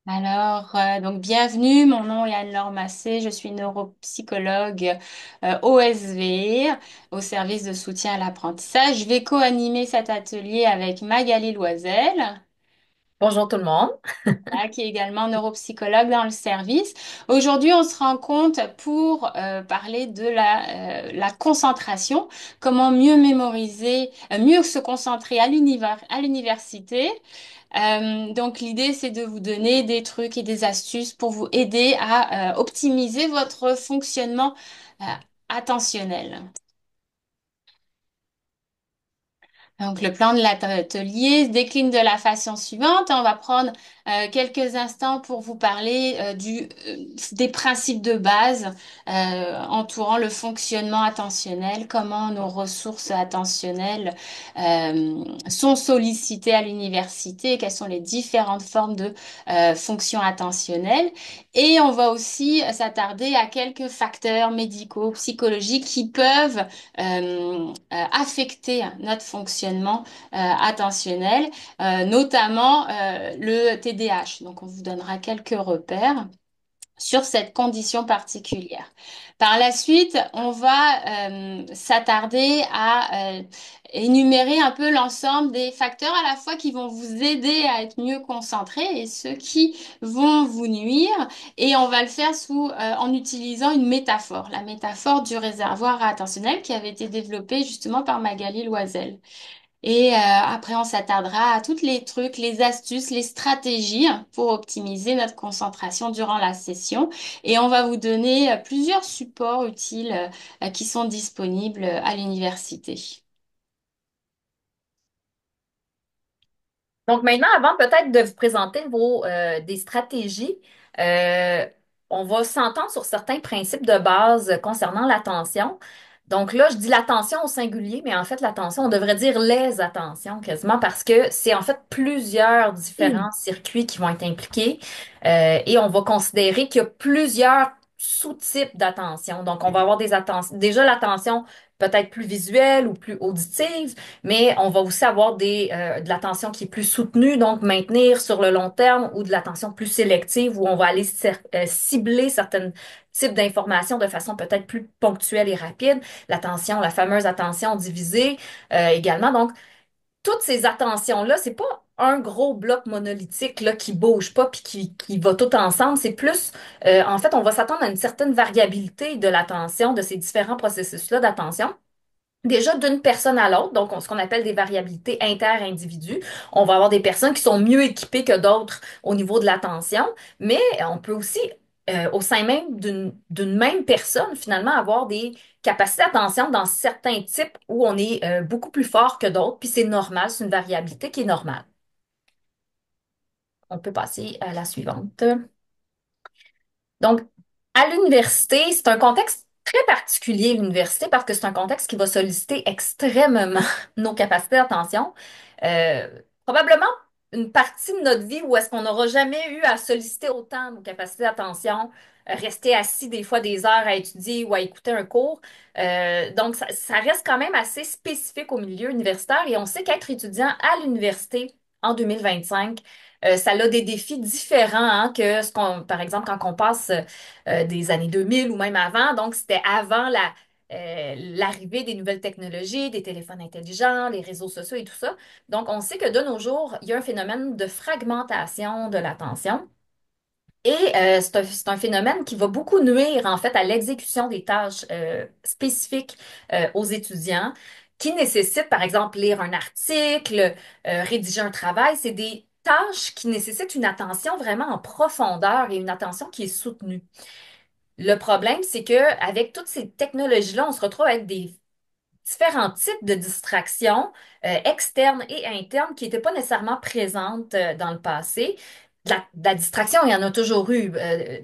Donc bienvenue, mon nom est Anne-Laure Massé, je suis neuropsychologue OSV, au service de soutien à l'apprentissage. Je vais co-animer cet atelier avec Magali Loisel, Bonjour tout le monde. qui est également neuropsychologue dans le service. Aujourd'hui, on se rend compte pour parler de la concentration, comment mieux mémoriser, mieux se concentrer à l'université. Donc l'idée, c'est de vous donner des trucs et des astuces pour vous aider à optimiser votre fonctionnement euh, attentionnel. Donc, le plan de l'atelier se décline de la façon suivante. On va prendre quelques instants pour vous parler des principes de base entourant le fonctionnement attentionnel, comment nos ressources attentionnelles sont sollicitées à l'université, quelles sont les différentes formes de fonction attentionnelle. Et on va aussi s'attarder à quelques facteurs médicaux, psychologiques qui peuvent affecter notre fonctionnement attentionnel, notamment le TDAH. Donc, on vous donnera quelques repères sur cette condition particulière. Par la suite, on va s'attarder à énumérer un peu l'ensemble des facteurs à la fois qui vont vous aider à être mieux concentré et ceux qui vont vous nuire. Et on va le faire en utilisant une métaphore, la métaphore du réservoir attentionnel qui avait été développée justement par Magali Loisel. Et après, on s'attardera à tous les trucs, les astuces, les stratégies pour optimiser notre concentration durant la session. Et on va vous donner plusieurs supports utiles qui sont disponibles à l'université. Donc maintenant, avant peut-être de vous présenter des stratégies, euh, on va s'entendre sur certains principes de base concernant l'attention. Donc là, je dis l'attention au singulier, mais en fait, l'attention, on devrait dire les attentions quasiment parce que c'est en fait plusieurs différents circuits qui vont être impliqués et on va considérer qu'il y a plusieurs sous-types d'attention. Donc, on va avoir des attentions, déjà l'attention peut-être plus visuelle ou plus auditive, mais on va aussi avoir de l'attention qui est plus soutenue, donc maintenir sur le long terme, ou de l'attention plus sélective, où on va aller cibler certains types d'informations de façon peut-être plus ponctuelle et rapide. L'attention, la fameuse attention divisée également. Donc, toutes ces attentions-là, c'est pas un gros bloc monolithique là, qui bouge pas puis qui va tout ensemble. C'est plus, en fait, on va s'attendre à une certaine variabilité de l'attention, de ces différents processus-là d'attention. Déjà d'une personne à l'autre, donc ce qu'on appelle des variabilités inter-individus. On va avoir des personnes qui sont mieux équipées que d'autres au niveau de l'attention, mais on peut aussi, au sein même d'une même personne, finalement, avoir des capacités d'attention dans certains types où on est beaucoup plus fort que d'autres, puis c'est normal, c'est une variabilité qui est normale. On peut passer à la suivante. Donc, à l'université, c'est un contexte très particulier, l'université, parce que c'est un contexte qui va solliciter extrêmement nos capacités d'attention. Euh, Probablement une partie de notre vie où est-ce qu'on n'aura jamais eu à solliciter autant nos capacités d'attention, rester assis des fois des heures à étudier ou à écouter un cours. Donc, ça reste quand même assez spécifique au milieu universitaire et on sait qu'être étudiant à l'université en 2025, ça a des défis différents hein, que par exemple, quand on passe des années 2000 ou même avant. Donc, c'était avant l'arrivée des nouvelles technologies, des téléphones intelligents, les réseaux sociaux et tout ça. Donc, on sait que de nos jours, il y a un phénomène de fragmentation de l'attention. Et c'est un phénomène qui va beaucoup nuire en fait à l'exécution des tâches spécifiques aux étudiants qui nécessitent par exemple lire un article, rédiger un travail. C'est des tâches qui nécessitent une attention vraiment en profondeur et une attention qui est soutenue. Le problème, c'est que avec toutes ces technologies-là, on se retrouve avec des différents types de distractions externes et internes qui n'étaient pas nécessairement présentes dans le passé. De la distraction, il y en a toujours eu,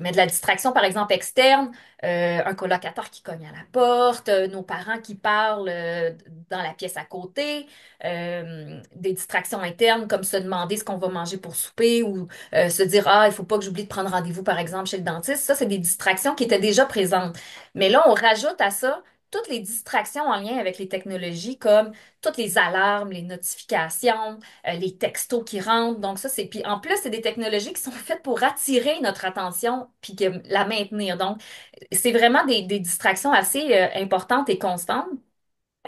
mais de la distraction, par exemple, externe, un colocataire qui cogne à la porte, nos parents qui parlent dans la pièce à côté, des distractions internes comme se demander ce qu'on va manger pour souper ou se dire, ah, il faut pas que j'oublie de prendre rendez-vous, par exemple, chez le dentiste. Ça, c'est des distractions qui étaient déjà présentes. Mais là, on rajoute à ça toutes les distractions en lien avec les technologies, comme toutes les alarmes, les notifications, les textos qui rentrent. Donc ça, c'est... Puis en plus, c'est des technologies qui sont faites pour attirer notre attention puis la maintenir. Donc, c'est vraiment des distractions assez importantes et constantes.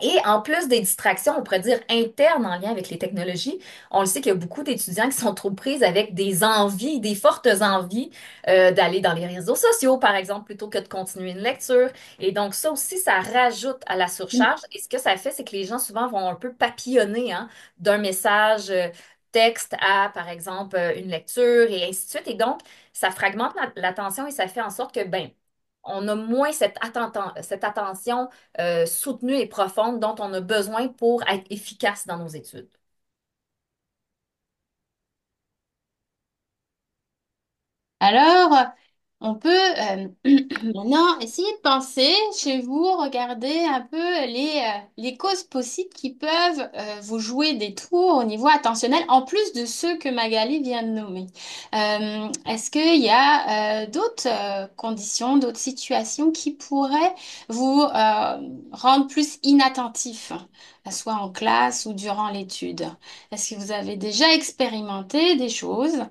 Et en plus des distractions, on pourrait dire internes en lien avec les technologies, on le sait qu'il y a beaucoup d'étudiants qui sont trop prises avec des envies, des fortes envies d'aller dans les réseaux sociaux, par exemple, plutôt que de continuer une lecture. Et donc ça aussi, ça rajoute à la surcharge. Et ce que ça fait, c'est que les gens souvent vont un peu papillonner hein, d'un message texte à, par exemple, une lecture et ainsi de suite. Et donc, ça fragmente l'attention et ça fait en sorte que, ben, on a moins cette attention soutenue et profonde dont on a besoin pour être efficace dans nos études. Alors, on peut maintenant essayer de penser chez vous, regarder un peu les causes possibles qui peuvent vous jouer des tours au niveau attentionnel, en plus de ceux que Magali vient de nommer. Est-ce qu'il y a d'autres conditions, d'autres situations qui pourraient vous rendre plus inattentif, soit en classe ou durant l'étude? Est-ce que vous avez déjà expérimenté des choses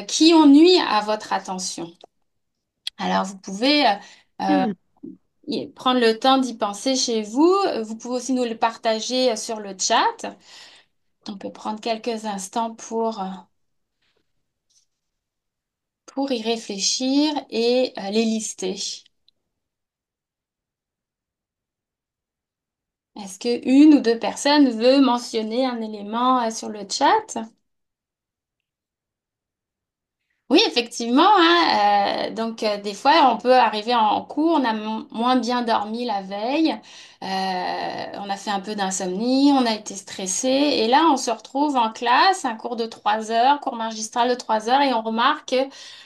qui ont nui à votre attention? Alors, vous pouvez euh, Hmm. prendre le temps d'y penser chez vous. Vous pouvez aussi nous le partager sur le chat. On peut prendre quelques instants pour y réfléchir et les lister. Est-ce que une ou deux personnes veut mentionner un élément sur le chat? Oui, effectivement, hein, donc des fois on peut arriver en cours, on a moins bien dormi la veille, on a fait un peu d'insomnie, on a été stressé, et là on se retrouve en classe, un cours de 3 heures, cours magistral de 3 heures, et on remarque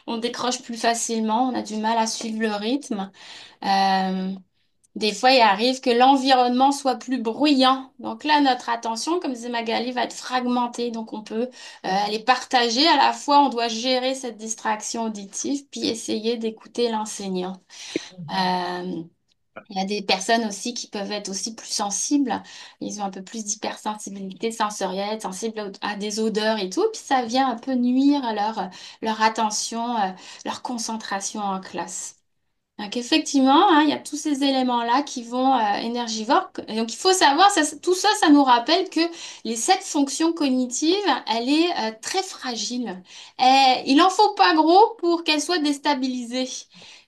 qu'on décroche plus facilement, on a du mal à suivre le rythme. Euh, des fois, il arrive que l'environnement soit plus bruyant. Donc là, notre attention, comme disait Magali, va être fragmentée. Donc on peut les partager. À la fois, on doit gérer cette distraction auditive, puis essayer d'écouter l'enseignant. Euh, il y a des personnes aussi qui peuvent être aussi plus sensibles. Ils ont un peu plus d'hypersensibilité sensorielle, sensibles à des odeurs et tout. Puis ça vient un peu nuire à leur attention, leur concentration en classe. Donc effectivement, hein, il y a tous ces éléments-là qui vont énergivores. Et donc il faut savoir, tout ça, ça nous rappelle que cette fonction cognitive, elle est très fragile. Et il en faut pas gros pour qu'elle soit déstabilisée.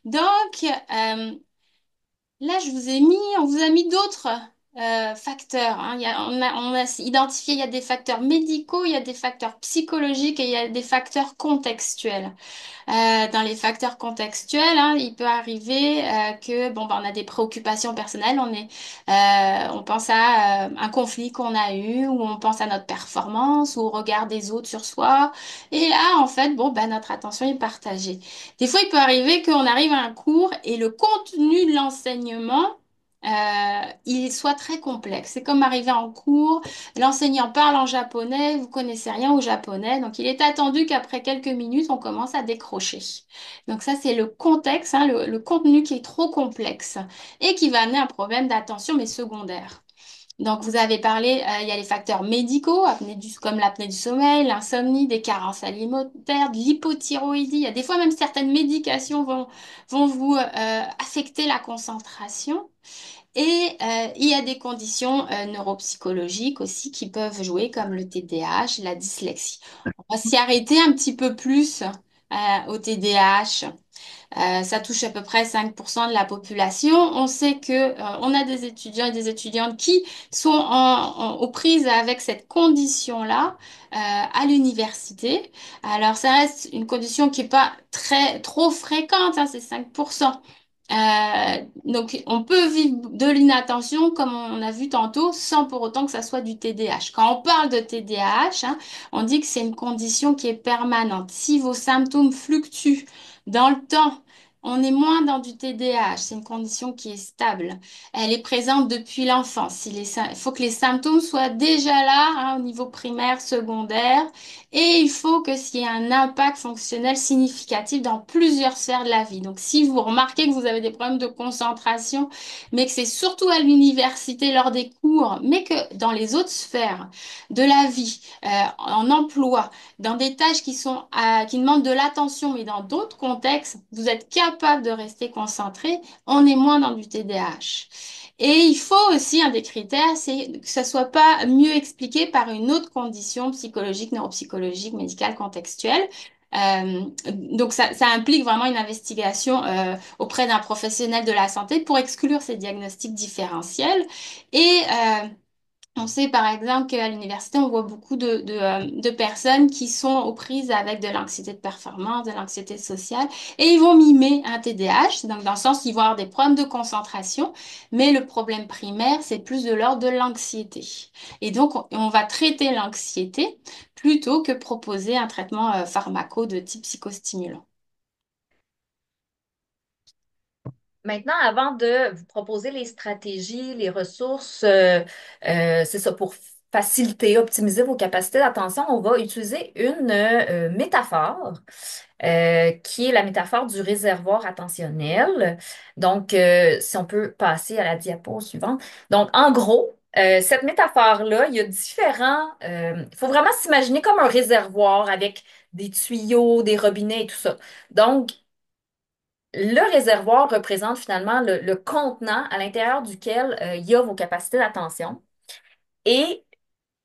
Donc là, on vous a mis d'autres facteurs, hein. On a identifié, il y a des facteurs médicaux, il y a des facteurs psychologiques et il y a des facteurs contextuels. Dans les facteurs contextuels, hein, il peut arriver que bon, ben, on a des préoccupations personnelles, on pense à un conflit qu'on a eu, ou on pense à notre performance, ou au regard des autres sur soi. Et là, en fait, bon, ben, notre attention est partagée. Des fois, il peut arriver qu'on arrive à un cours et le contenu de l'enseignement il soit très complexe. C'est comme arriver en cours, l'enseignant parle en japonais, vous connaissez rien au japonais, donc il est attendu qu'après quelques minutes, on commence à décrocher. Donc ça, c'est le contexte, hein, le contenu qui est trop complexe et qui va amener un problème d'attention, mais secondaire. Donc, vous avez parlé, il y a les facteurs médicaux, comme l'apnée du sommeil, l'insomnie, des carences alimentaires, de l'hypothyroïdie. Il y a des fois même certaines médications vont vous affecter la concentration. Et il y a des conditions neuropsychologiques aussi qui peuvent jouer, comme le TDAH, la dyslexie. On va s'y arrêter un petit peu plus au TDAH. Ça touche à peu près 5% de la population. On sait que, on a des étudiants et des étudiantes qui sont aux prises avec cette condition-là à l'université. Alors, ça reste une condition qui n'est pas trop fréquente, hein, c'est 5%. Donc, on peut vivre de l'inattention, comme on a vu tantôt, sans pour autant que ça soit du TDAH. Quand on parle de TDAH, hein, on dit que c'est une condition qui est permanente. Si vos symptômes fluctuent dans le temps On est moins dans du TDAH, c'est une condition qui est stable. Elle est présente depuis l'enfance. Il faut que les symptômes soient déjà là, hein, au niveau primaire, secondaire, et il faut que s'il y ait un impact fonctionnel significatif dans plusieurs sphères de la vie. Donc, si vous remarquez que vous avez des problèmes de concentration, mais que c'est surtout à l'université lors des cours, mais que dans les autres sphères de la vie, en emploi, dans des tâches qui demandent de l'attention, mais dans d'autres contextes, vous êtes capable de rester concentré, on est moins dans du TDAH. Et il faut aussi un des critères, c'est que ça soit pas mieux expliqué par une autre condition psychologique, neuropsychologique, médicale, contextuelle. Donc ça implique vraiment une investigation auprès d'un professionnel de la santé pour exclure ces diagnostics différentiels. Et on sait par exemple qu'à l'université, on voit beaucoup de personnes qui sont aux prises avec de l'anxiété de performance, de l'anxiété sociale, et ils vont mimer un TDAH, donc dans le sens où ils vont avoir des problèmes de concentration, mais le problème primaire, c'est plus de l'ordre de l'anxiété. Et donc, on va traiter l'anxiété plutôt que proposer un traitement pharmaco de type psychostimulant. Maintenant, avant de vous proposer les stratégies, les ressources, c'est ça, pour faciliter, optimiser vos capacités d'attention, on va utiliser une métaphore qui est la métaphore du réservoir attentionnel. Donc, si on peut passer à la diapo suivante. Donc, en gros, cette métaphore-là, il y a différents... Il faut vraiment s'imaginer comme un réservoir avec des tuyaux, des robinets et tout ça. Donc, le réservoir représente finalement le contenant à l'intérieur duquel il y a vos capacités d'attention. Et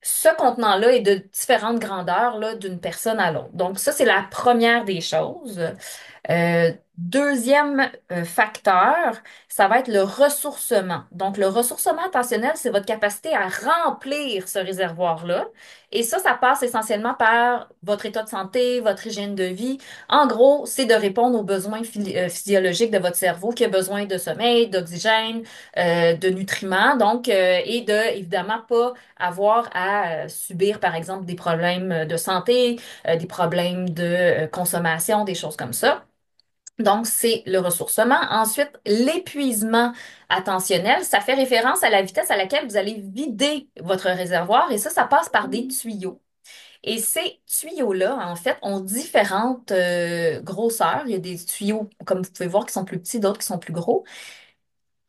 ce contenant-là est de différentes grandeurs là, d'une personne à l'autre. Donc, ça, c'est la première des choses. Deuxième facteur, ça va être le ressourcement. Donc, le ressourcement attentionnel, c'est votre capacité à remplir ce réservoir-là. Et ça passe essentiellement par votre état de santé, votre hygiène de vie. En gros, c'est de répondre aux besoins physiologiques de votre cerveau qui a besoin de sommeil, d'oxygène, de nutriments. Donc, et de, évidemment, pas avoir à subir, par exemple, des problèmes de santé, des problèmes de consommation, des choses comme ça. Donc, c'est le ressourcement. Ensuite, l'épuisement attentionnel, ça fait référence à la vitesse à laquelle vous allez vider votre réservoir et ça passe par des tuyaux. Et ces tuyaux-là, en fait, ont différentes grosseurs. Il y a des tuyaux, comme vous pouvez voir, qui sont plus petits, d'autres qui sont plus gros.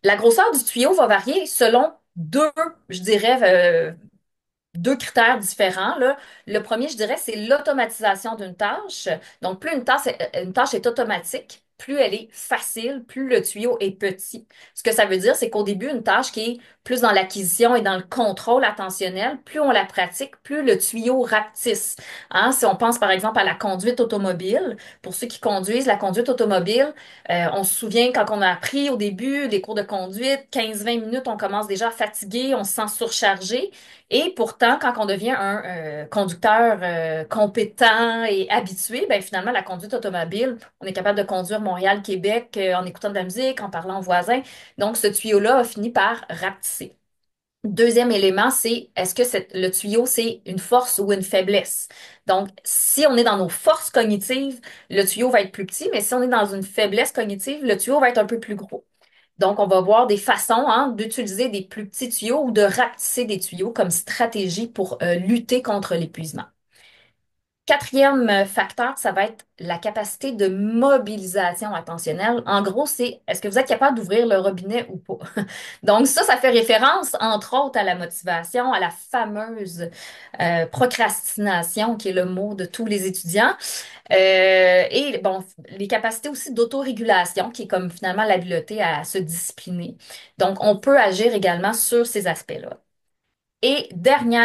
La grosseur du tuyau va varier selon deux, je dirais, deux critères différents, là. Le premier, je dirais, c'est l'automatisation d'une tâche. Donc, plus une tâche est automatique, plus elle est facile, plus le tuyau est petit. Ce que ça veut dire, c'est qu'au début, une tâche qui est plus dans l'acquisition et dans le contrôle attentionnel, plus on la pratique, plus le tuyau rapetisse. Hein? Si on pense par exemple à la conduite automobile, pour ceux qui conduisent la conduite automobile, on se souvient quand on a appris au début les cours de conduite, 15-20 minutes, on commence déjà à fatiguer, on se sent surchargé. Et pourtant, quand on devient un conducteur compétent et habitué, ben finalement, la conduite automobile, on est capable de conduire Montréal-Québec en écoutant de la musique, en parlant aux voisins. Donc, ce tuyau-là a fini par rapetisser. Deuxième élément, c'est est-ce que le tuyau, c'est une force ou une faiblesse? Donc, si on est dans nos forces cognitives, le tuyau va être plus petit, mais si on est dans une faiblesse cognitive, le tuyau va être un peu plus gros. Donc, on va voir des façons hein, d'utiliser des plus petits tuyaux ou de rapetisser des tuyaux comme stratégie pour lutter contre l'épuisement. Quatrième facteur, ça va être la capacité de mobilisation attentionnelle. En gros, c'est est-ce que vous êtes capable d'ouvrir le robinet ou pas? Donc ça fait référence, entre autres, à la motivation, à la fameuse procrastination, qui est le mot de tous les étudiants. Et bon, les capacités aussi d'autorégulation, qui est comme finalement l'habileté à se discipliner. Donc, on peut agir également sur ces aspects-là. Et dernier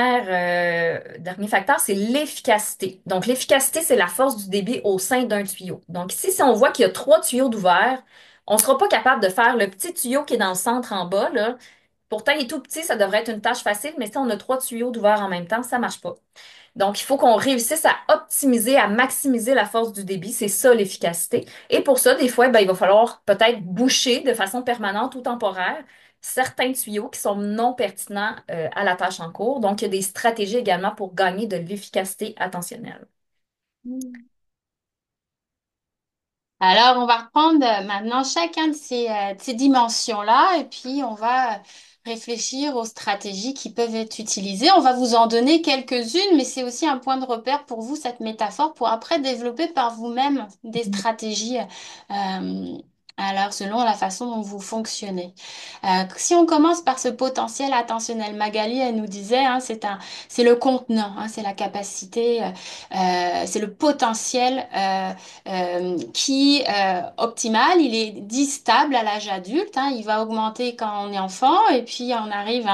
facteur, c'est l'efficacité. Donc, l'efficacité, c'est la force du débit au sein d'un tuyau. Donc, ici, si on voit qu'il y a trois tuyaux d'ouvert, on ne sera pas capable de faire le petit tuyau qui est dans le centre en bas, là. Pourtant, il est tout petit, ça devrait être une tâche facile, mais si on a trois tuyaux d'ouvert en même temps, ça ne marche pas. Donc, il faut qu'on réussisse à optimiser, à maximiser la force du débit. C'est ça l'efficacité. Et pour ça, des fois, ben, il va falloir peut-être boucher de façon permanente ou temporaire certains tuyaux qui sont non pertinents à la tâche en cours. Donc, il y a des stratégies également pour gagner de l'efficacité attentionnelle. Alors, on va reprendre maintenant chacun de ces dimensions-là et puis on va réfléchir aux stratégies qui peuvent être utilisées. On va vous en donner quelques-unes, mais c'est aussi un point de repère pour vous, cette métaphore, pour après développer par vous-même des stratégies alors selon la façon dont vous fonctionnez. Si on commence par ce potentiel attentionnel, Magali, elle nous disait, hein, c'est le contenant, hein, c'est la capacité, c'est le potentiel. Qui optimal, il est dit stable à l'âge adulte, hein, il va augmenter quand on est enfant et puis on arrive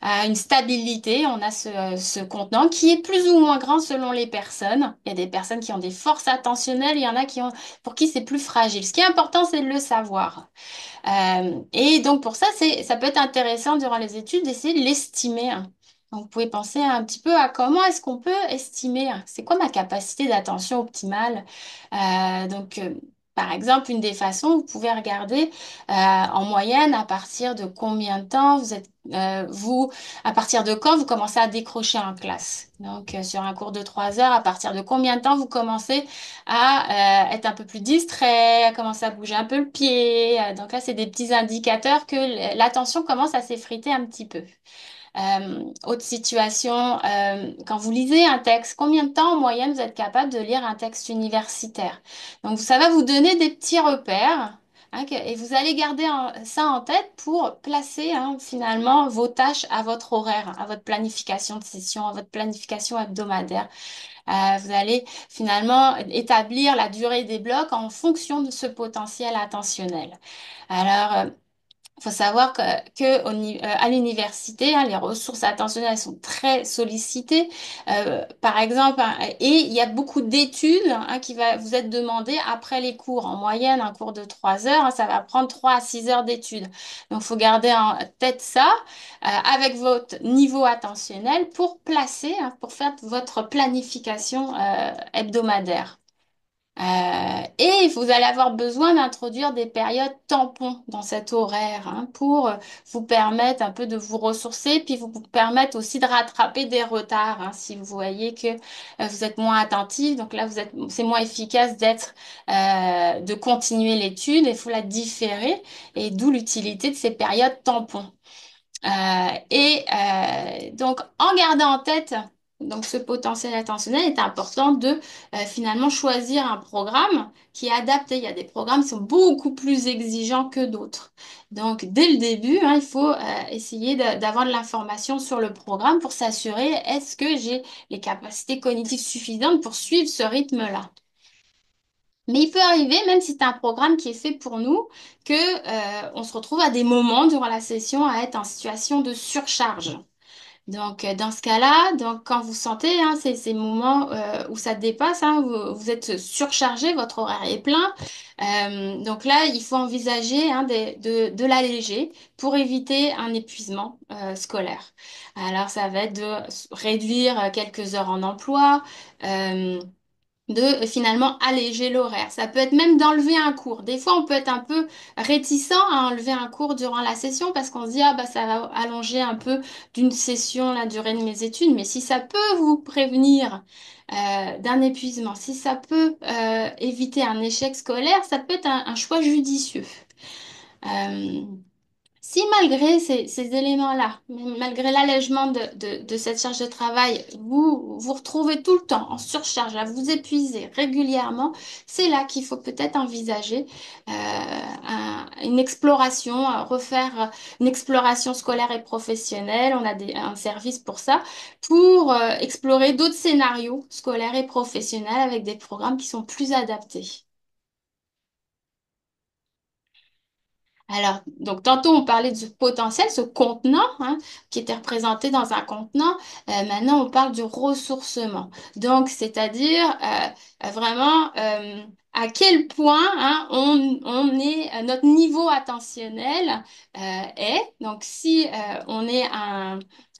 à une stabilité, on a ce contenant qui est plus ou moins grand selon les personnes. Il y a des personnes qui ont des forces attentionnelles, il y en a pour qui c'est plus fragile. Ce qui est important, c'est de le savoir. Et donc pour ça, ça peut être intéressant durant les études d'essayer de l'estimer, hein. Donc, vous pouvez penser un petit peu à comment est-ce qu'on peut estimer, hein, c'est quoi ma capacité d'attention optimale. Donc, par exemple, une des façons, vous pouvez regarder en moyenne à partir de combien de temps à partir de quand vous commencez à décrocher en classe. Donc, sur un cours de 3 heures, à partir de combien de temps vous commencez à être un peu plus distrait, à commencer à bouger un peu le pied. Donc là, c'est des petits indicateurs que l'attention commence à s'effriter un petit peu. Autre situation, quand vous lisez un texte, combien de temps en moyenne vous êtes capable de lire un texte universitaire? Donc ça va vous donner des petits repères. Hein, et vous allez garder ça en tête pour placer hein, finalement vos tâches à votre horaire, à votre planification de session, à votre planification hebdomadaire. Vous allez finalement établir la durée des blocs en fonction de ce potentiel attentionnel. Alors, il faut savoir à l'université, hein, les ressources attentionnelles sont très sollicitées. Par exemple, hein, et il y a beaucoup d'études hein, qui va vous être demandées après les cours. En moyenne, un cours de 3 heures, hein, ça va prendre 3 à 6 heures d'études. Donc, il faut garder en tête ça avec votre niveau attentionnel pour placer, hein, pour faire votre planification hebdomadaire. Et vous allez avoir besoin d'introduire des périodes tampons dans cet horaire hein, pour vous permettre un peu de vous ressourcer, puis vous permettre aussi de rattraper des retards. Hein, si vous voyez que vous êtes moins attentif, donc là c'est moins efficace de continuer l'étude, il faut la différer, et d'où l'utilité de ces périodes tampons. Donc, en gardant en tête donc ce potentiel attentionnel, est important de finalement choisir un programme qui est adapté. Il y a des programmes qui sont beaucoup plus exigeants que d'autres. Donc, dès le début, hein, il faut essayer d'avoir de l'information sur le programme pour s'assurer est-ce que j'ai les capacités cognitives suffisantes pour suivre ce rythme-là. Mais il peut arriver, même si c'est un programme qui est fait pour nous, que on se retrouve à des moments durant la session à être en situation de surcharge. Donc, dans ce cas-là, donc, quand vous sentez hein, ces moments où ça dépasse, hein, vous êtes surchargé, votre horaire est plein, donc là, il faut envisager hein, de l'alléger pour éviter un épuisement scolaire. Alors, ça va être de réduire quelques heures en emploi, euh, de finalement alléger l'horaire. Ça peut être même d'enlever un cours. Des fois, on peut être un peu réticent à enlever un cours durant la session parce qu'on se dit, ah bah ça va allonger un peu d'une session la durée de mes études. Mais si ça peut vous prévenir d'un épuisement, si ça peut éviter un échec scolaire, ça peut être un choix judicieux. Euh, Si malgré ces éléments-là, malgré l'allègement de cette charge de travail, vous vous retrouvez tout le temps en surcharge, à vous épuiser régulièrement, c'est là qu'il faut peut-être envisager une exploration, refaire une exploration scolaire et professionnelle. On a un service pour ça, pour explorer d'autres scénarios scolaires et professionnels avec des programmes qui sont plus adaptés. Alors, donc tantôt on parlait du potentiel, ce contenant hein, qui était représenté dans un contenant. Maintenant on parle du ressourcement. Donc, c'est-à-dire vraiment à quel point hein, on est notre niveau attentionnel est. Donc, si on est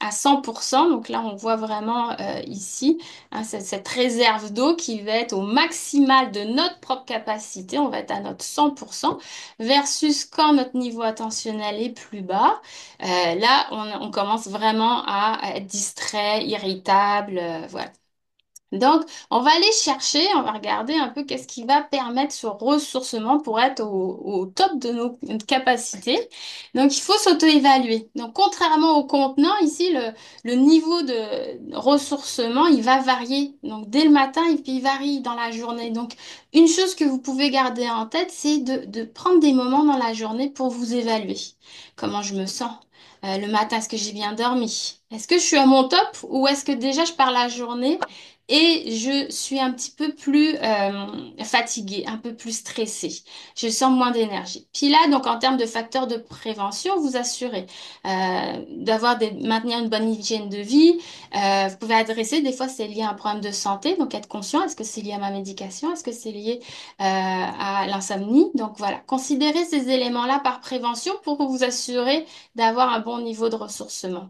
à 100%, donc là on voit vraiment ici hein, cette réserve d'eau qui va être au maximal de notre propre capacité. On va être à notre 100% versus quand notre niveau attentionnel est plus bas, là, on commence vraiment à être distrait, irritable, voilà. Donc, on va aller chercher, on va regarder un peu qu'est-ce qui va permettre ce ressourcement pour être au top de nos capacités. Donc, il faut s'auto-évaluer. Donc, contrairement au contenant, ici, le niveau de ressourcement, il va varier. Donc, dès le matin, il varie dans la journée. Donc, une chose que vous pouvez garder en tête, c'est de prendre des moments dans la journée pour vous évaluer. Comment je me sens? Le matin, est-ce que j'ai bien dormi? Est-ce que je suis à mon top ou est-ce que déjà je pars la journée et je suis un petit peu plus fatiguée, un peu plus stressée. Je sens moins d'énergie. Puis là, donc en termes de facteurs de prévention, vous assurez maintenir une bonne hygiène de vie. Vous pouvez adresser, des fois c'est lié à un problème de santé, donc être conscient, est-ce que c'est lié à ma médication, est-ce que c'est lié à l'insomnie? Donc voilà, considérez ces éléments-là par prévention pour vous assurer d'avoir un bon niveau de ressourcement.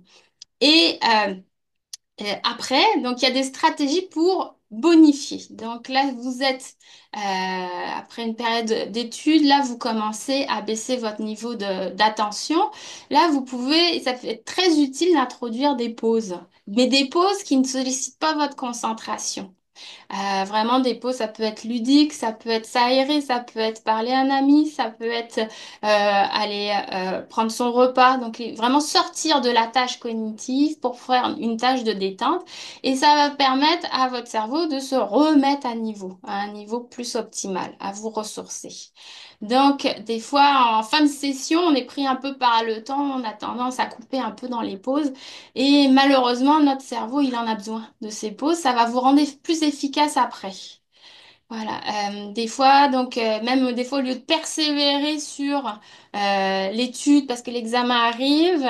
Et après, donc il y a des stratégies pour bonifier. Donc là, vous êtes, après une période d'études, là, vous commencez à baisser votre niveau d'attention. Là, vous pouvez, ça peut être très utile d'introduire des pauses, mais des pauses qui ne sollicitent pas votre concentration. Vraiment, des pauses, ça peut être ludique, ça peut être s'aérer, ça peut être parler à un ami, ça peut être aller prendre son repas. Donc, vraiment sortir de la tâche cognitive pour faire une tâche de détente. Et ça va permettre à votre cerveau de se remettre à un niveau plus optimal, à vous ressourcer. Donc, des fois, en fin de session, on est pris un peu par le temps, on a tendance à couper un peu dans les pauses. Et malheureusement, notre cerveau, il en a besoin de ces pauses. Ça va vous rendre plus efficace après. Voilà, des fois, donc même des fois, au lieu de persévérer sur l'étude parce que l'examen arrive,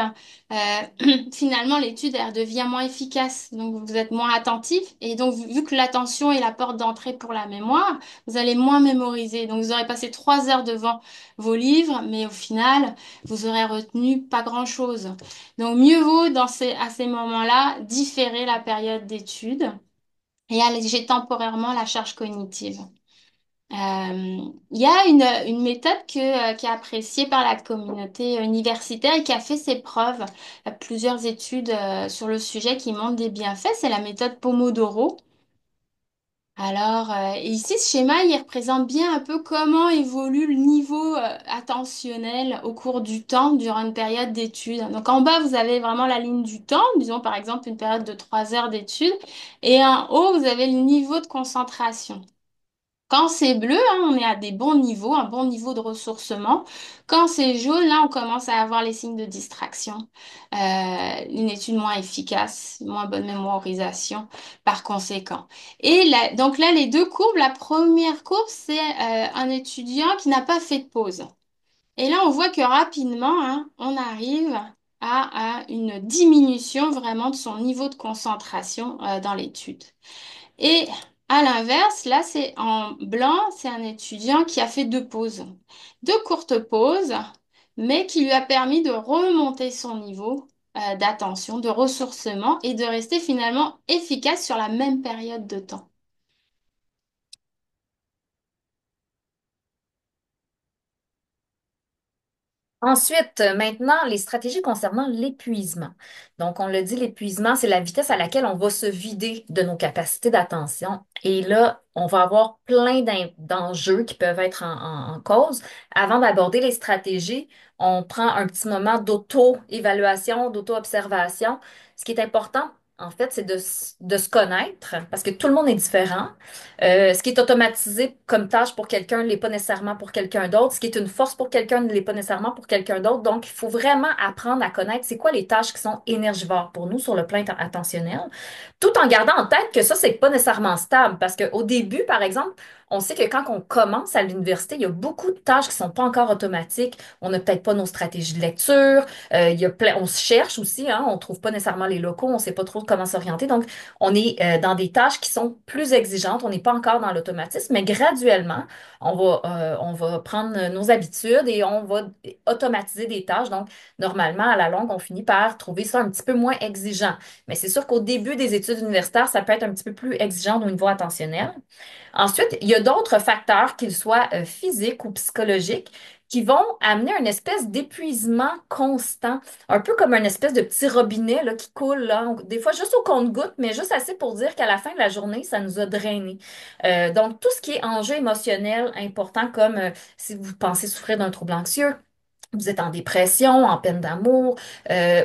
finalement, l'étude, elle devient moins efficace. Donc, vous êtes moins attentif. Et donc, vu que l'attention est la porte d'entrée pour la mémoire, vous allez moins mémoriser. Donc, vous aurez passé 3 heures devant vos livres, mais au final, vous aurez retenu pas grand-chose. Donc, mieux vaut, à ces moments-là, différer la période d'étude et alléger temporairement la charge cognitive. Il y a une méthode qui est appréciée par la communauté universitaire et qui a fait ses preuves. Il y a plusieurs études sur le sujet qui montrent des bienfaits. C'est la méthode Pomodoro. Alors, ici, ce schéma, il représente bien un peu comment évolue le niveau attentionnel au cours du temps durant une période d'études. Donc, en bas, vous avez vraiment la ligne du temps, disons par exemple une période de 3 heures d'études, et en haut, vous avez le niveau de concentration. Quand c'est bleu, hein, on est à des bons niveaux, un bon niveau de ressourcement. Quand c'est jaune, là, on commence à avoir les signes de distraction, une étude moins efficace, moins bonne mémorisation par conséquent. Et donc là, les deux courbes, la première courbe, c'est un étudiant qui n'a pas fait de pause. Et là, on voit que rapidement, hein, on arrive à une diminution vraiment de son niveau de concentration dans l'étude. Et à l'inverse, là, c'est en blanc, c'est un étudiant qui a fait 2 pauses. 2 courtes pauses, mais qui lui a permis de remonter son niveau d'attention, de ressourcement et de rester finalement efficace sur la même période de temps. Ensuite, maintenant, les stratégies concernant l'épuisement. Donc, on le dit, l'épuisement, c'est la vitesse à laquelle on va se vider de nos capacités d'attention. Et là, on va avoir plein d'enjeux qui peuvent être en cause. Avant d'aborder les stratégies, on prend un petit moment d'auto-évaluation, d'auto-observation. Ce qui est important, en fait, c'est de se connaître parce que tout le monde est différent. Ce qui est automatisé comme tâche pour quelqu'un ne l'est pas nécessairement pour quelqu'un d'autre. Ce qui est une force pour quelqu'un ne l'est pas nécessairement pour quelqu'un d'autre. Donc, il faut vraiment apprendre à connaître c'est quoi les tâches qui sont énergivores pour nous sur le plan attentionnel, tout en gardant en tête que ça, c'est pas nécessairement stable. Parce qu'au début, par exemple, on sait que quand on commence à l'université, il y a beaucoup de tâches qui sont pas encore automatiques. On n'a peut-être pas nos stratégies de lecture. Il y a on se cherche aussi, hein, on trouve pas nécessairement les locaux, on sait pas trop comment s'orienter. Donc, on est dans des tâches qui sont plus exigeantes. On n'est pas encore dans l'automatisme, mais graduellement, on va prendre nos habitudes et on va automatiser des tâches. Donc, normalement, à la longue, on finit par trouver ça un petit peu moins exigeant. Mais c'est sûr qu'au début des études universitaires, ça peut être un petit peu plus exigeant au niveau attentionnel. Ensuite, il y a d'autres facteurs, qu'ils soient physiques ou psychologiques, qui vont amener une espèce d'épuisement constant, un peu comme une espèce de petit robinet là, qui coule, là, des fois juste au compte-gouttes, mais juste assez pour dire qu'à la fin de la journée, ça nous a drainé. Donc, tout ce qui est enjeu émotionnel important, comme si vous pensez souffrir d'un trouble anxieux, vous êtes en dépression, en peine d'amour,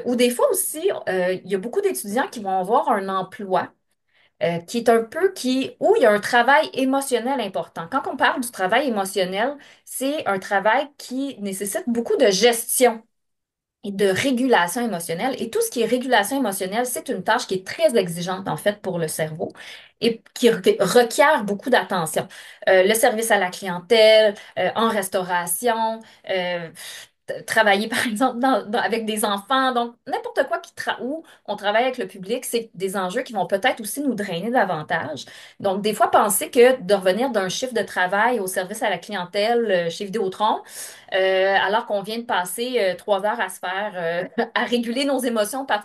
ou des fois aussi, il y a beaucoup d'étudiants qui vont avoir un emploi qui est un peu où il y a un travail émotionnel important. Quand on parle du travail émotionnel, c'est un travail qui nécessite beaucoup de gestion et de régulation émotionnelle. Et tout ce qui est régulation émotionnelle, c'est une tâche qui est très exigeante, en fait, pour le cerveau et qui requiert beaucoup d'attention. Le service à la clientèle, en restauration, travailler, par exemple, avec des enfants. Donc, n'importe quoi où on travaille avec le public, c'est des enjeux qui vont peut-être aussi nous drainer davantage. Donc, des fois, penser que de revenir d'un chiffre de travail au service à la clientèle chez Vidéotron, alors qu'on vient de passer 3 heures à se faire, à réguler nos émotions parce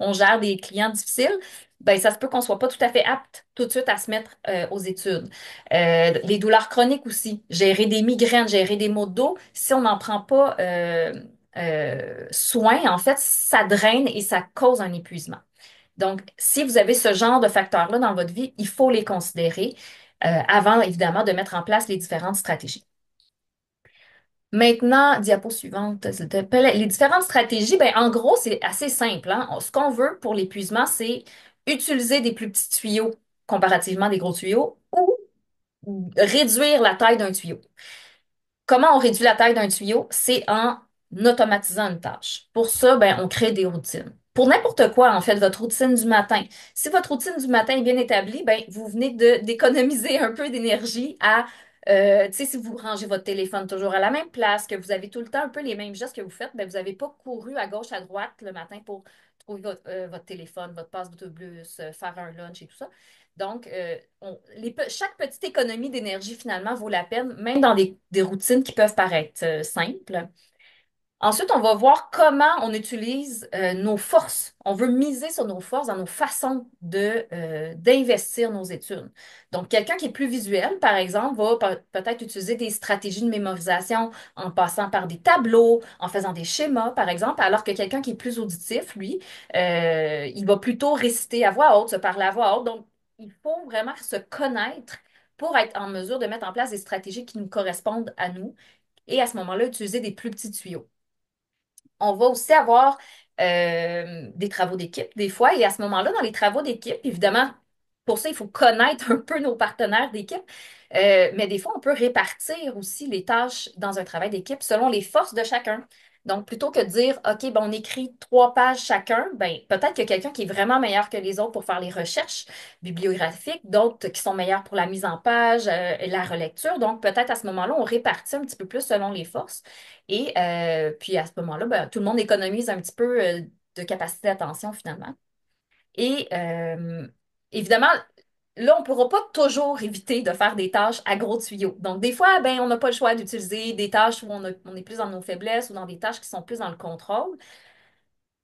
on gère des clients difficiles, ben, ça se peut qu'on soit pas tout à fait apte tout de suite à se mettre aux études. Les douleurs chroniques aussi, gérer des migraines, gérer des maux de dos, si on n'en prend pas soin, en fait, ça draine et ça cause un épuisement. Donc, si vous avez ce genre de facteurs-là dans votre vie, il faut les considérer avant, évidemment, de mettre en place les différentes stratégies. Maintenant, diapo suivante, s'il te plaît. Les différentes stratégies, ben, en gros, c'est assez simple, hein. Ce qu'on veut pour l'épuisement, c'est utiliser des plus petits tuyaux comparativement à des gros tuyaux ou réduire la taille d'un tuyau. Comment on réduit la taille d'un tuyau? C'est en automatisant une tâche. Pour ça, ben, on crée des routines. Pour n'importe quoi, en fait, votre routine du matin. Si votre routine du matin est bien établie, ben, vous venez d'économiser un peu d'énergie tu sais, si vous rangez votre téléphone toujours à la même place, que vous avez tout le temps un peu les mêmes gestes que vous faites, ben, vous n'avez pas couru à gauche, à droite le matin pour trouver votre téléphone, votre passe d'autobus, faire un lunch et tout ça. Donc, chaque petite économie d'énergie, finalement, vaut la peine, même dans des routines qui peuvent paraître simples. Ensuite, on va voir comment on utilise nos forces. On veut miser sur nos forces dans nos façons d'investir nos études. Donc, quelqu'un qui est plus visuel, par exemple, va peut-être utiliser des stratégies de mémorisation en passant par des tableaux, en faisant des schémas, par exemple, alors que quelqu'un qui est plus auditif, lui, il va plutôt réciter à voix haute, se parler à voix haute. Donc, il faut vraiment se connaître pour être en mesure de mettre en place des stratégies qui nous correspondent à nous et à ce moment-là, utiliser des plus petits tuyaux. On va aussi avoir des travaux d'équipe des fois. Et à ce moment-là, dans les travaux d'équipe, évidemment, pour ça, il faut connaître un peu nos partenaires d'équipe. Mais des fois, on peut répartir aussi les tâches dans un travail d'équipe selon les forces de chacun. Donc, plutôt que de dire, OK, ben, on écrit 3 pages chacun, ben, peut-être qu'il y a quelqu'un qui est vraiment meilleur que les autres pour faire les recherches bibliographiques, d'autres qui sont meilleurs pour la mise en page, et la relecture. Donc, peut-être à ce moment-là, on répartit un petit peu plus selon les forces. Et puis à ce moment-là, ben, tout le monde économise un petit peu de capacité d'attention finalement. Et évidemment, là, on ne pourra pas toujours éviter de faire des tâches à gros tuyaux. Donc, des fois, ben, on n'a pas le choix d'utiliser des tâches où on est plus dans nos faiblesses ou dans des tâches qui sont plus dans le contrôle.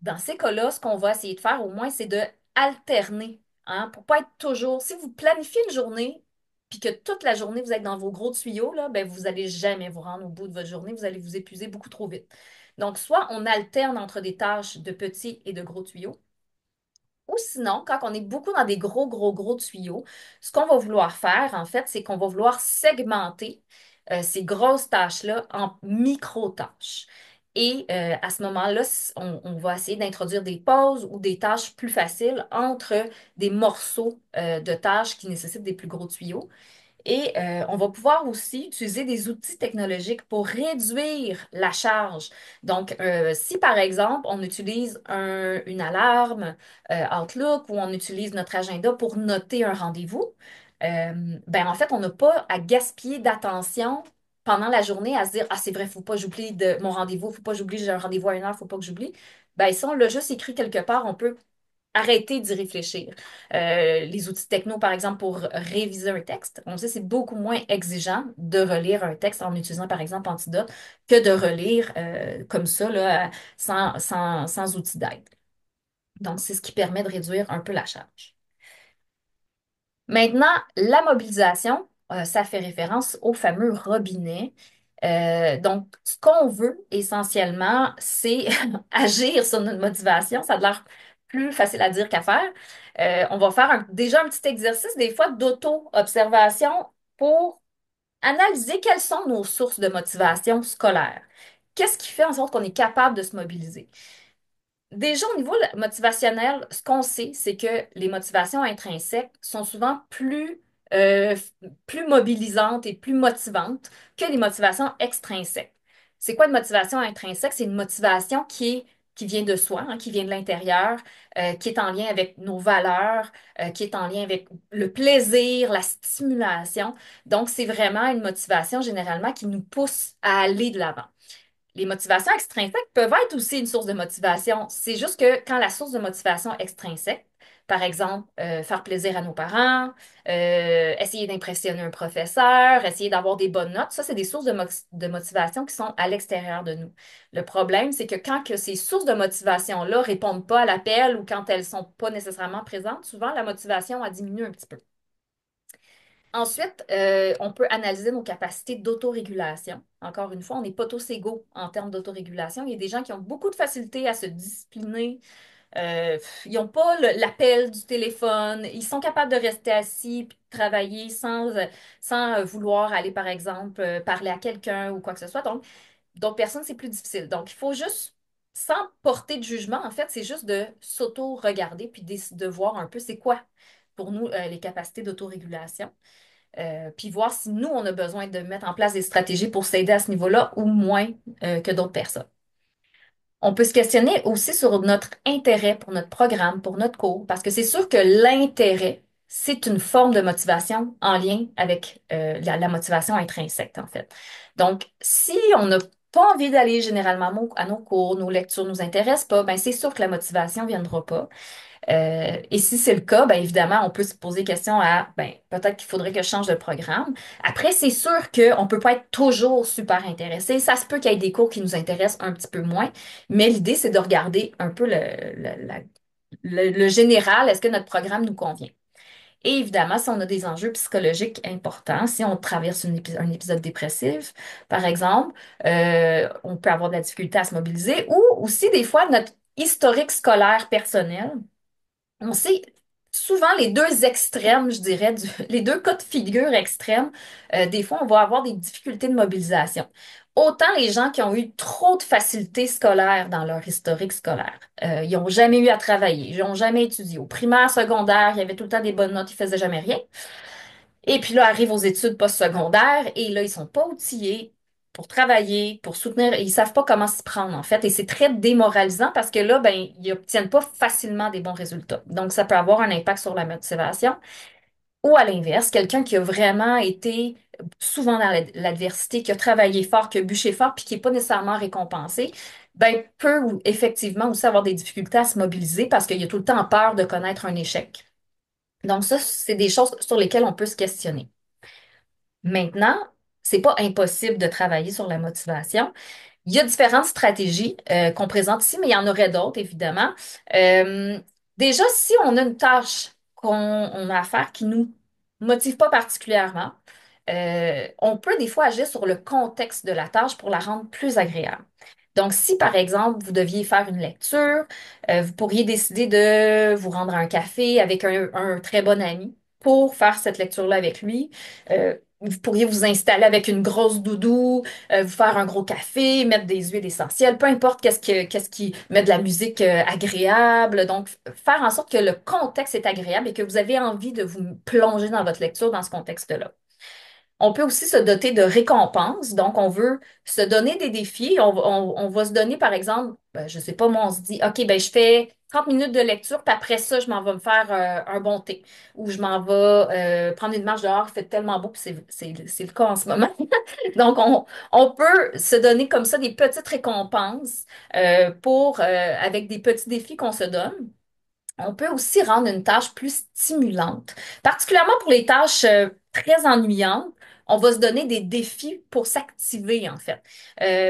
Dans ces cas-là, ce qu'on va essayer de faire au moins, c'est de alterner, hein, pour pas être toujours. Si vous planifiez une journée, puis que toute la journée vous êtes dans vos gros tuyaux, là, ben vous allez jamais vous rendre au bout de votre journée, vous allez vous épuiser beaucoup trop vite. Donc, soit on alterne entre des tâches de petits et de gros tuyaux, ou sinon, quand on est beaucoup dans des gros, gros, gros tuyaux, ce qu'on va vouloir faire, en fait, c'est qu'on va vouloir segmenter ces grosses tâches-là en micro-tâches. Et à ce moment-là, on va essayer d'introduire des pauses ou des tâches plus faciles entre des morceaux de tâches qui nécessitent des plus gros tuyaux. Et on va pouvoir aussi utiliser des outils technologiques pour réduire la charge. Donc, si par exemple, on utilise une alarme Outlook ou on utilise notre agenda pour noter un rendez-vous, ben en fait, on n'a pas à gaspiller d'attention pendant la journée à se dire, ah, c'est vrai, faut pas que j'oublie de mon rendez-vous, faut pas que j'oublie, j'ai un rendez-vous à 1 heure, faut pas que j'oublie. Ben, si on l'a juste écrit quelque part, on peut arrêter d'y réfléchir. Les outils techno, par exemple, pour réviser un texte, on sait que c'est beaucoup moins exigeant de relire un texte en utilisant, par exemple, Antidote que de relire comme ça, là, sans outil d'aide. Donc, c'est ce qui permet de réduire un peu la charge. Maintenant, la mobilisation, ça fait référence au fameux robinet. Donc, ce qu'on veut essentiellement, c'est agir sur notre motivation. Ça a l'air plus facile à dire qu'à faire. On va faire déjà un petit exercice, des fois, d'auto-observation pour analyser quelles sont nos sources de motivation scolaire. Qu'est-ce qui fait en sorte qu'on est capable de se mobiliser? Déjà, au niveau motivationnel, ce qu'on sait, c'est que les motivations intrinsèques sont souvent euh, plus mobilisantes et plus motivantes que les motivations extrinsèques. C'est quoi une motivation intrinsèque? C'est une motivation qui vient de soi, hein, qui vient de l'intérieur, qui est en lien avec nos valeurs, qui est en lien avec le plaisir, la stimulation. Donc, c'est vraiment une motivation généralement qui nous pousse à aller de l'avant. Les motivations extrinsèques peuvent être aussi une source de motivation. C'est juste que quand la source de motivation extrinsèque, par exemple, faire plaisir à nos parents, essayer d'impressionner un professeur, essayer d'avoir des bonnes notes, ça, c'est des sources de motivation qui sont à l'extérieur de nous. Le problème, c'est que quand que ces sources de motivation-là répondent pas à l'appel ou quand elles sont pas nécessairement présentes, souvent la motivation a diminué un petit peu. Ensuite, on peut analyser nos capacités d'autorégulation. Encore une fois, on n'est pas tous égaux en termes d'autorégulation. Il y a des gens qui ont beaucoup de facilité à se discipliner. Ils n'ont pas l'appel du téléphone. Ils sont capables de rester assis puis de travailler sans vouloir aller, par exemple, parler à quelqu'un ou quoi que ce soit. Donc, d'autres personnes, c'est plus difficile. Donc, il faut juste, sans porter de jugement, en fait, c'est juste de s'auto-regarder puis de voir un peu c'est quoi pour nous les capacités d'autorégulation. Puis voir si nous, on a besoin de mettre en place des stratégies pour s'aider à ce niveau-là ou moins que d'autres personnes. On peut se questionner aussi sur notre intérêt pour notre programme, pour notre cours, parce que c'est sûr que l'intérêt, c'est une forme de motivation en lien avec la motivation intrinsèque, en fait. Donc, si on n'a pas envie d'aller généralement à nos cours, nos lectures ne nous intéressent pas, ben c'est sûr que la motivation ne viendra pas. Et si c'est le cas, bien évidemment, on peut se poser question à, ben, peut-être qu'il faudrait que je change de programme. Après, c'est sûr qu'on ne peut pas être toujours super intéressé. Ça se peut qu'il y ait des cours qui nous intéressent un petit peu moins, mais l'idée, c'est de regarder un peu le général. Est-ce que notre programme nous convient? Et évidemment, si on a des enjeux psychologiques importants, si on traverse un épisode dépressif, par exemple, on peut avoir de la difficulté à se mobiliser ou aussi des fois notre historique scolaire personnel on sait souvent les deux extrêmes, je dirais, les deux cas de figure extrêmes. Des fois, on va avoir des difficultés de mobilisation. Autant les gens qui ont eu trop de facilité scolaire dans leur historique scolaire. Ils n'ont jamais eu à travailler, ils n'ont jamais étudié. Au primaire, secondaire, il y avait tout le temps des bonnes notes, ils faisaient jamais rien. Et puis là, arrivent aux études postsecondaires et là, ils sont pas outillés pour travailler, pour soutenir, ils savent pas comment s'y prendre en fait. Et c'est très démoralisant parce que là, ben, ils obtiennent pas facilement des bons résultats. Donc, ça peut avoir un impact sur la motivation. Ou à l'inverse, quelqu'un qui a vraiment été souvent dans l'adversité, qui a travaillé fort, qui a bûché fort, puis qui n'est pas nécessairement récompensé, ben, peut effectivement aussi avoir des difficultés à se mobiliser parce qu'il a tout le temps peur de connaître un échec. Donc, ça, c'est des choses sur lesquelles on peut se questionner. Maintenant, c'est pas impossible de travailler sur la motivation. Il y a différentes stratégies qu'on présente ici, mais il y en aurait d'autres, évidemment. Euh, Déjà, si on a une tâche qu'on a à faire qui nous motive pas particulièrement, on peut des fois agir sur le contexte de la tâche pour la rendre plus agréable. Donc, si par exemple, vous deviez faire une lecture, vous pourriez décider de vous rendre à un café avec un très bon ami pour faire cette lecture-là avec lui. Vous pourriez vous installer avec une grosse doudou, vous faire un gros café, mettre des huiles essentielles, peu importe qu'est-ce qui met de la musique agréable. Donc, faire en sorte que le contexte est agréable et que vous avez envie de vous plonger dans votre lecture dans ce contexte-là. On peut aussi se doter de récompenses. Donc, on veut se donner des défis. On va se donner, par exemple, ben, je sais pas, moi, on se dit, OK, ben, je fais 30 minutes de lecture, puis après ça, je m'en vais me faire un bon thé. Ou je m'en vais prendre une marche dehors, il fait tellement beau, puis c'est le cas en ce moment. Donc, on peut se donner comme ça des petites récompenses avec des petits défis qu'on se donne. On peut aussi rendre une tâche plus stimulante, particulièrement pour les tâches très ennuyantes. on va se donner des défis pour s'activer, en fait.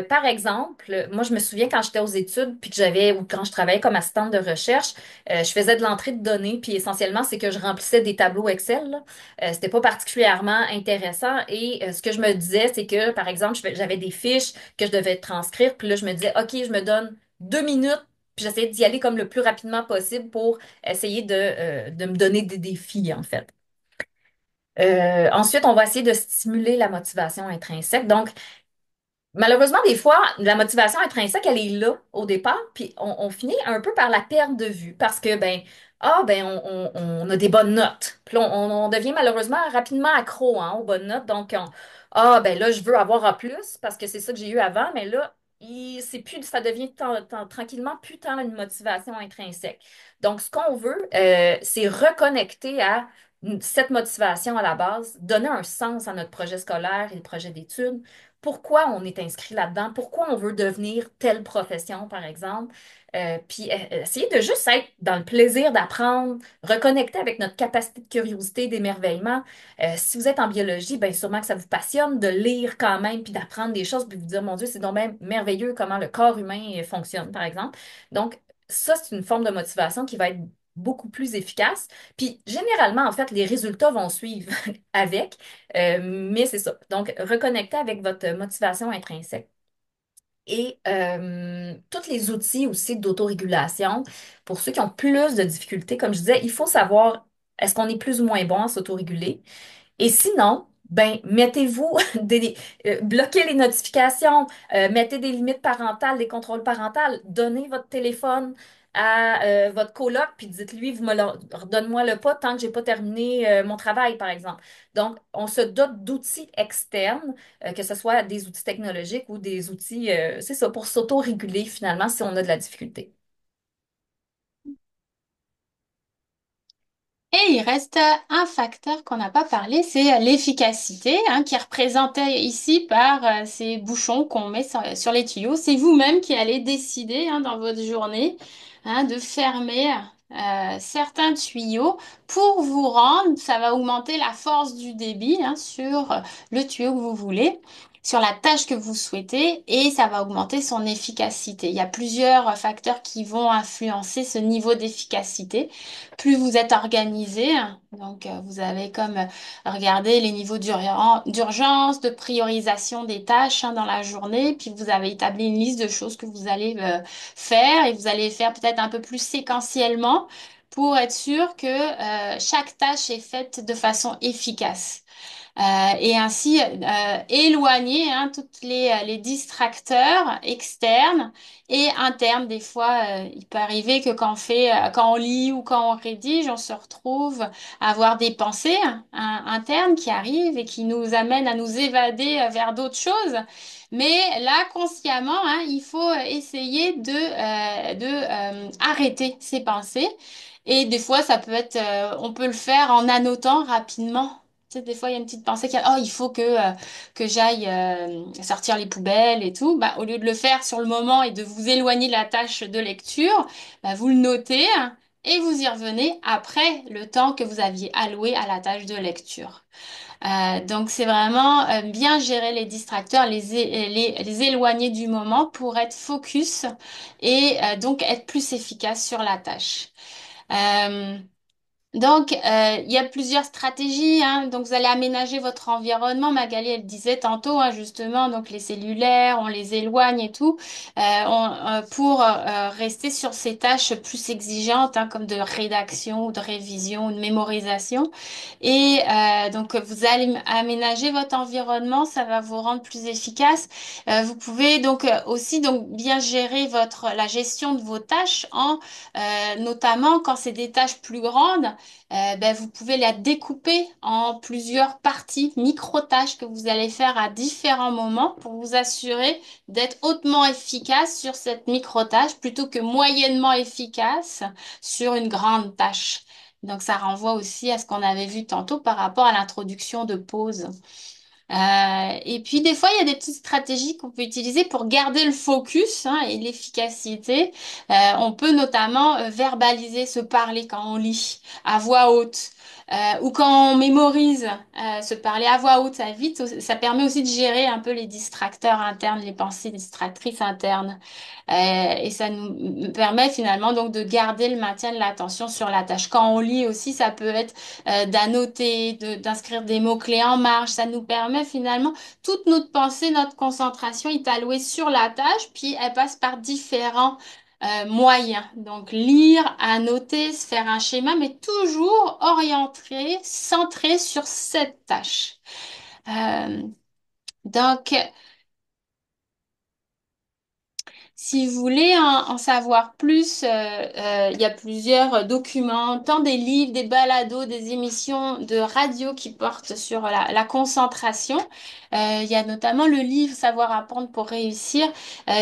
Par exemple, moi, je me souviens quand j'étais aux études, puis que j'avais, ou quand je travaillais comme assistante de recherche, je faisais de l'entrée de données, puis essentiellement, c'est que je remplissais des tableaux Excel, là. C'était pas particulièrement intéressant, et ce que je me disais, c'est que, par exemple, j'avais des fiches que je devais transcrire, puis là, je me disais, OK, je me donne 2 minutes, puis j'essayais d'y aller comme le plus rapidement possible pour essayer de me donner des défis, en fait. Ensuite, on va essayer de stimuler la motivation intrinsèque. Donc, malheureusement, des fois, la motivation intrinsèque, elle est là au départ, puis on finit un peu par la perte de vue parce que, on a des bonnes notes. Puis là, on devient malheureusement rapidement accro, hein, aux bonnes notes. Donc, là, je veux avoir A+, parce que c'est ça que j'ai eu avant, mais là, c'est plus, ça devient tranquillement plus tant une motivation intrinsèque. Donc, ce qu'on veut, c'est reconnecter à cette motivation à la base, donner un sens à notre projet scolaire et le projet d'études, pourquoi on est inscrit là-dedans, pourquoi on veut devenir telle profession, par exemple. Essayer de juste être dans le plaisir d'apprendre, reconnecter avec notre capacité de curiosité, d'émerveillement. Si vous êtes en biologie, bien sûrement que ça vous passionne de lire quand même, puis d'apprendre des choses, puis vous dire, mon Dieu, c'est donc même merveilleux comment le corps humain fonctionne, par exemple. Donc, ça, c'est une forme de motivation qui va être beaucoup plus efficace. Puis, généralement, en fait, les résultats vont suivre avec. Mais c'est ça. Donc, reconnecter avec votre motivation intrinsèque. Et tous les outils aussi d'autorégulation, pour ceux qui ont plus de difficultés, comme je disais, il faut savoir est-ce qu'on est plus ou moins bon à s'autoréguler. Et sinon, ben, mettez-vous bloquez les notifications, mettez des limites parentales, des contrôles parentaux, donnez votre téléphone à votre coloc, puis dites-lui, redonne-moi le pas tant que j'ai pas terminé mon travail, par exemple. Donc, on se dote d'outils externes, que ce soit des outils technologiques ou des outils, c'est ça, pour s'autoréguler finalement si on a de la difficulté. Et il reste un facteur qu'on n'a pas parlé, c'est l'efficacité, hein, qui est représentée ici par ces bouchons qu'on met sur les tuyaux. C'est vous-même qui allez décider, hein, dans votre journée, hein, de fermer certains tuyaux pour vous rendre, ça va augmenter la force du débit, hein, sur le tuyau que vous voulez, sur la tâche que vous souhaitez, et ça va augmenter son efficacité. Il y a plusieurs facteurs qui vont influencer ce niveau d'efficacité. Plus vous êtes organisé, donc vous avez comme regardé les niveaux d'urgence, de priorisation des tâches, hein, dans la journée, puis vous avez établi une liste de choses que vous allez faire et vous allez faire peut-être un peu plus séquentiellement pour être sûr que chaque tâche est faite de façon efficace. Et ainsi éloigner, hein, toutes les distracteurs externes et internes. Des fois, il peut arriver que quand on lit ou quand on rédige, on se retrouve à avoir des pensées, hein, internes qui arrivent et qui nous amènent à nous évader vers d'autres choses. Mais là, consciemment, hein, il faut essayer de arrêter ces pensées. Et des fois, on peut le faire en annotant rapidement. Tu sais, des fois, il y a une petite pensée qui a, oh, il faut que j'aille sortir les poubelles et tout. Bah, au lieu de le faire sur le moment et de vous éloigner de la tâche de lecture, bah, vous le notez, hein, et vous y revenez après le temps que vous aviez alloué à la tâche de lecture. Donc, c'est vraiment bien gérer les distracteurs, les éloigner du moment pour être focus et donc être plus efficace sur la tâche. Euh, il y a plusieurs stratégies, hein. Donc, vous allez aménager votre environnement. Magali, elle disait tantôt, hein, justement, donc les cellulaires, on les éloigne et tout, pour rester sur ces tâches plus exigeantes, hein, comme de rédaction, ou de révision, ou de mémorisation. Et donc, vous allez aménager votre environnement, ça va vous rendre plus efficace. Vous pouvez donc aussi donc bien gérer la gestion de vos tâches notamment quand c'est des tâches plus grandes, ben, vous pouvez la découper en plusieurs parties, micro-tâches que vous allez faire à différents moments pour vous assurer d'être hautement efficace sur cette micro-tâche plutôt que moyennement efficace sur une grande tâche. Donc ça renvoie aussi à ce qu'on avait vu tantôt par rapport à l'introduction de pause. Et puis des fois, il y a des petites stratégies qu'on peut utiliser pour garder le focus, hein, et l'efficacité. On peut notamment verbaliser, se parler quand on lit à voix haute. Ou quand on mémorise, se parler à voix haute, ça vite, ça permet aussi de gérer un peu les distracteurs internes, les pensées distractrices internes. Et ça nous permet finalement donc de garder le maintien de l'attention sur la tâche. Quand on lit aussi, ça peut être d'annoter, d'inscrire des mots-clés en marge. Ça nous permet finalement toute notre pensée, notre concentration est allouée sur la tâche, puis elle passe par différents moyens. Donc lire, annoter, se faire un schéma, mais toujours orienté, centré sur cette tâche. Euh, donc, Si vous voulez en savoir plus, il y a plusieurs documents, tant des livres, des balados, des émissions de radio qui portent sur la concentration. Il y a notamment le livre Savoir apprendre pour réussir,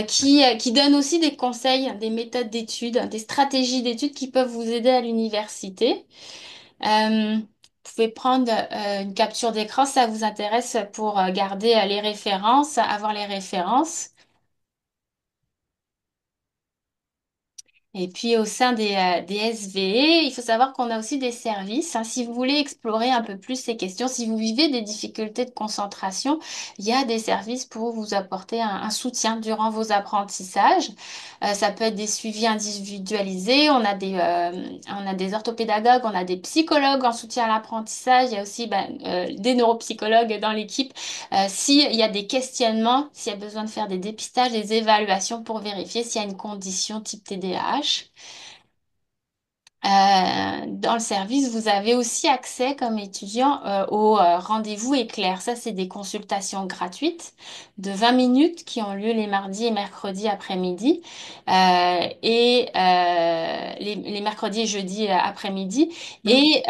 qui donne aussi des conseils, des méthodes d'études, des stratégies d'études qui peuvent vous aider à l'université. Vous pouvez prendre une capture d'écran, si ça vous intéresse, pour garder les références, avoir les références. Et puis au sein des SVE, il faut savoir qu'on a aussi des services, hein. Si vous voulez explorer un peu plus ces questions, si vous vivez des difficultés de concentration, il y a des services pour vous apporter un soutien durant vos apprentissages. Ça peut être des suivis individualisés, on a des orthopédagogues, on a des psychologues en soutien à l'apprentissage, il y a aussi des neuropsychologues dans l'équipe. S'il y a des questionnements, s'il y a besoin de faire des dépistages, des évaluations pour vérifier s'il y a une condition type TDAH. Dans le service, vous avez aussi accès comme étudiant aux rendez-vous éclairs. Ça, c'est des consultations gratuites de 20 minutes qui ont lieu les mardis et mercredis après-midi les mercredis et jeudis après-midi. Et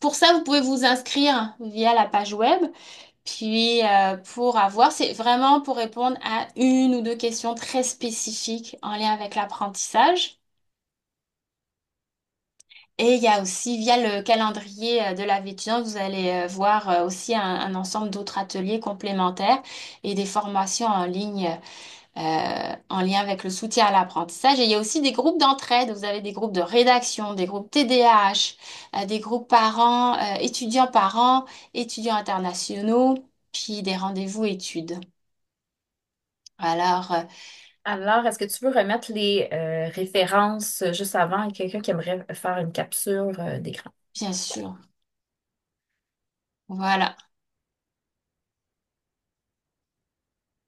pour ça, vous pouvez vous inscrire via la page web. Puis pour avoir, c'est vraiment pour répondre à une ou deux questions très spécifiques en lien avec l'apprentissage. Et il y a aussi, via le calendrier de la vie étudiante, vous allez voir aussi un ensemble d'autres ateliers complémentaires et des formations en ligne en lien avec le soutien à l'apprentissage. Et il y a aussi des groupes d'entraide. Vous avez des groupes de rédaction, des groupes TDAH, des groupes parents, étudiants parents, étudiants internationaux, puis des rendez-vous études. Alors, Alors, est-ce que tu peux remettre les références juste avant à quelqu'un qui aimerait faire une capture d'écran? bien sûr, voilà.